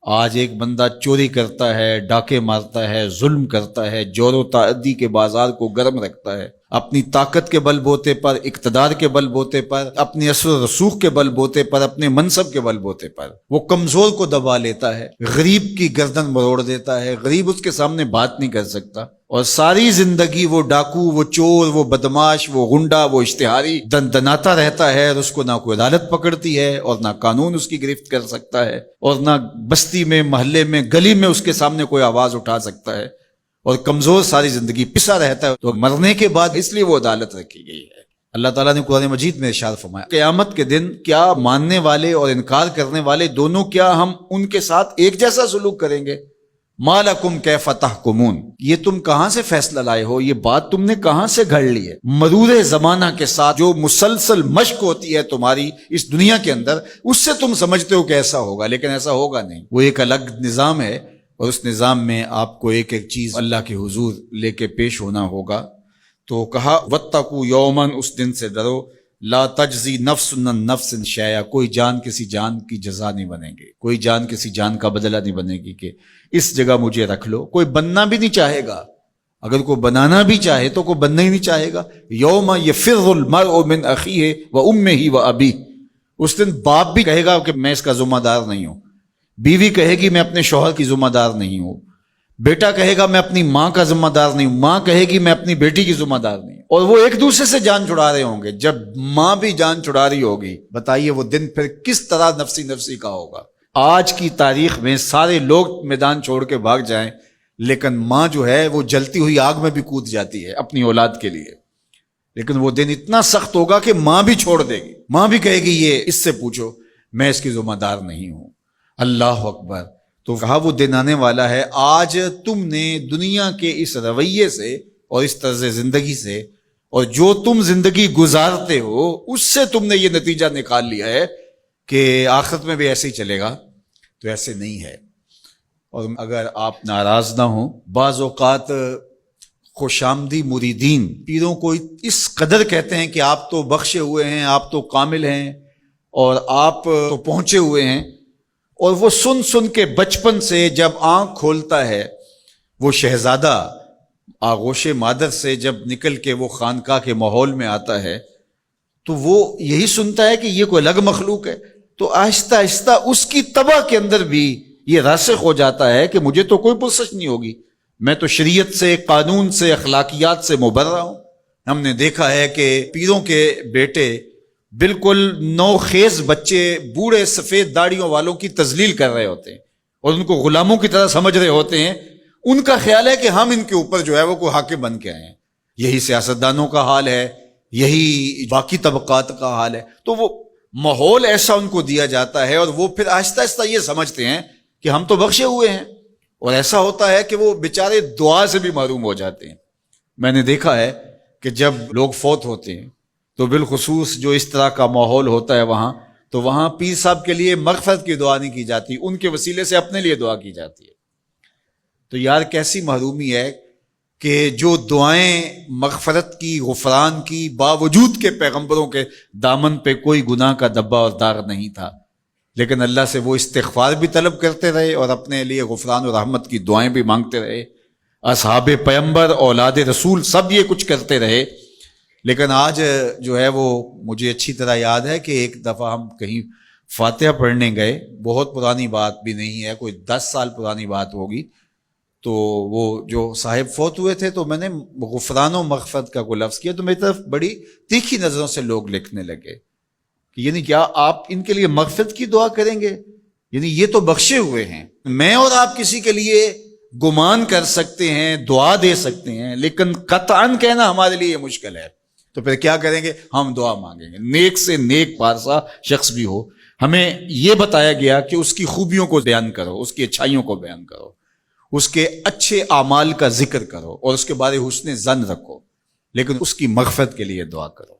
آج ایک بندہ چوری کرتا ہے، ڈاکے مارتا ہے، ظلم کرتا ہے، جور و تعدی کے بازار کو گرم رکھتا ہے، اپنی طاقت کے بل بوتے پر، اقتدار کے بل بوتے پر، اپنی اثر و رسوخ کے بل بوتے پر، اپنے منصب کے بل بوتے پر وہ کمزور کو دبا لیتا ہے، غریب کی گردن مروڑ دیتا ہے، غریب اس کے سامنے بات نہیں کر سکتا، اور ساری زندگی وہ ڈاکو، وہ چور، وہ بدماش، وہ غنڈا، وہ اشتہاری دندناتا رہتا ہے، اور اس کو نہ کوئی عدالت پکڑتی ہے اور نہ قانون اس کی گرفت کر سکتا ہے، اور نہ بستی میں، محلے میں، گلی میں اس کے سامنے کوئی آواز اٹھا سکتا ہے، اور کمزور ساری زندگی پسا رہتا ہے۔ تو مرنے کے بعد اس لیے وہ عدالت رکھی گئی ہے۔ اللہ تعالیٰ نے قرآن مجید میں ارشاد فرمایا قیامت کے دن کیا ماننے والے اور انکار کرنے والے دونوں، کیا ہم ان کے ساتھ ایک جیسا سلوک کریں گے؟ ما لکم کیف تحکمون، یہ تم کہاں سے فیصلہ لائے ہو، یہ بات تم نے کہاں سے گھڑ لی ہے؟ مرور زمانہ کے ساتھ جو مسلسل مشق ہوتی ہے تمہاری اس دنیا کے اندر، اس سے تم سمجھتے ہو کہ ایسا ہوگا، لیکن ایسا ہوگا نہیں۔ وہ ایک الگ نظام ہے، اور اس نظام میں آپ کو ایک ایک چیز اللہ کے حضور لے کے پیش ہونا ہوگا۔ تو کہا واتقوا یوما، اس دن سے ڈرو، لا تجزی نفس عن نفس شیئا، کوئی جان کسی جان کی جزا نہیں بنے گی، کوئی جان کسی جان کا بدلہ نہیں بنے گی کہ اس جگہ مجھے رکھ لو۔ کوئی بننا بھی نہیں چاہے گا، اگر کوئی بنانا بھی چاہے تو کوئی بننا ہی نہیں چاہے گا۔ یوم یفر المرء من اخیہ وامہ وابیہ، اس دن باپ بھی کہے گا کہ میں اس کا ذمہ دار نہیں ہوں، بیوی کہے گی میں اپنے شوہر کی ذمہ دار نہیں ہوں، بیٹا کہے گا میں اپنی ماں کا ذمہ دار نہیں ہوں، ماں کہے گی میں اپنی بیٹی کی ذمہ دار نہیں ہوں، اور وہ ایک دوسرے سے جان چھڑا رہے ہوں گے۔ جب ماں بھی جان چھڑا رہی ہوگی، بتائیے وہ دن پھر کس طرح نفسی نفسی کا ہوگا۔ آج کی تاریخ میں سارے لوگ میدان چھوڑ کے بھاگ جائیں، لیکن ماں جو ہے وہ جلتی ہوئی آگ میں بھی کود جاتی ہے اپنی اولاد کے لیے، لیکن وہ دن اتنا سخت ہوگا کہ ماں بھی چھوڑ دے گی، ماں بھی کہے گی یہ اس سے پوچھو، میں اس کی ذمہ دار نہیں ہوں۔ اللہ اکبر۔ تو کہا وہ دن آنے والا ہے، آج تم نے دنیا کے اس رویے سے اور اس طرز زندگی سے، اور جو تم زندگی گزارتے ہو اس سے تم نے یہ نتیجہ نکال لیا ہے کہ آخرت میں بھی ایسے ہی چلے گا، تو ایسے نہیں ہے۔ اور اگر آپ ناراض نہ ہوں، بعض اوقات خوش آمدی مریدین پیروں کو اس قدر کہتے ہیں کہ آپ تو بخشے ہوئے ہیں، آپ تو کامل ہیں، اور آپ تو پہنچے ہوئے ہیں، اور وہ سن سن کے بچپن سے جب آنکھ کھولتا ہے وہ شہزادہ آغوش مادر سے جب نکل کے وہ خانقاہ کے ماحول میں آتا ہے تو وہ یہی سنتا ہے کہ یہ کوئی الگ مخلوق ہے، تو آہستہ آہستہ اس کی طبع کے اندر بھی یہ راسخ ہو جاتا ہے کہ مجھے تو کوئی پرسش نہیں ہوگی، میں تو شریعت سے، قانون سے، اخلاقیات سے مبرہ ہوں۔ ہم نے دیکھا ہے کہ پیروں کے بیٹے بالکل نوخیز بچے بوڑھے سفید داڑیوں والوں کی تذلیل کر رہے ہوتے ہیں اور ان کو غلاموں کی طرح سمجھ رہے ہوتے ہیں، ان کا خیال ہے کہ ہم ان کے اوپر جو ہے وہ کوئی حاکم بن کے آئے ہیں۔ یہی سیاستدانوں کا حال ہے، یہی باقی طبقات کا حال ہے۔ تو وہ ماحول ایسا ان کو دیا جاتا ہے، اور وہ پھر آہستہ آہستہ یہ سمجھتے ہیں کہ ہم تو بخشے ہوئے ہیں، اور ایسا ہوتا ہے کہ وہ بیچارے دعا سے بھی محروم ہو جاتے ہیں۔ میں نے دیکھا ہے کہ جب لوگ فوت ہوتے ہیں تو بالخصوص جو اس طرح کا ماحول ہوتا ہے تو وہاں پیر صاحب کے لیے مغفرت کی دعا نہیں کی جاتی، ان کے وسیلے سے اپنے لیے دعا کی جاتی ہے۔ تو یار کیسی محرومی ہے کہ جو دعائیں مغفرت کی، غفران کی، باوجود کے پیغمبروں کے دامن پہ کوئی گناہ کا دبا اور داغ نہیں تھا، لیکن اللہ سے وہ استغفار بھی طلب کرتے رہے اور اپنے لیے غفران و رحمت کی دعائیں بھی مانگتے رہے۔ اصحاب پیغمبر، اولاد رسول سب یہ کچھ کرتے رہے۔ لیکن آج جو ہے وہ مجھے اچھی طرح یاد ہے کہ ایک دفعہ ہم کہیں فاتحہ پڑھنے گئے، بہت پرانی بات بھی نہیں ہے، کوئی 10 سال پرانی بات ہوگی، تو وہ جو صاحب فوت ہوئے تھے تو میں نے غفران و مغفرت کا کوئی لفظ کیا تو میری طرف بڑی تیکھی نظروں سے لوگ لکھنے لگے کہ یعنی کیا آپ ان کے لیے مغفرت کی دعا کریں گے؟ یعنی یہ تو بخشے ہوئے ہیں، میں اور آپ کسی کے لیے گمان کر سکتے ہیں، دعا دے سکتے ہیں، لیکن قطعاً کہنا ہمارے لیے مشکل ہے۔ تو پھر کیا کریں گے؟ ہم دعا مانگیں گے، نیک سے نیک پارسا شخص بھی ہو، ہمیں یہ بتایا گیا کہ اس کی خوبیوں کو بیان کرو، اس کی اچھائیوں کو بیان کرو، اس کے اچھے اعمال کا ذکر کرو اور اس کے بارے حسن ظن رکھو، لیکن اس کی مغفرت کے لیے دعا کرو۔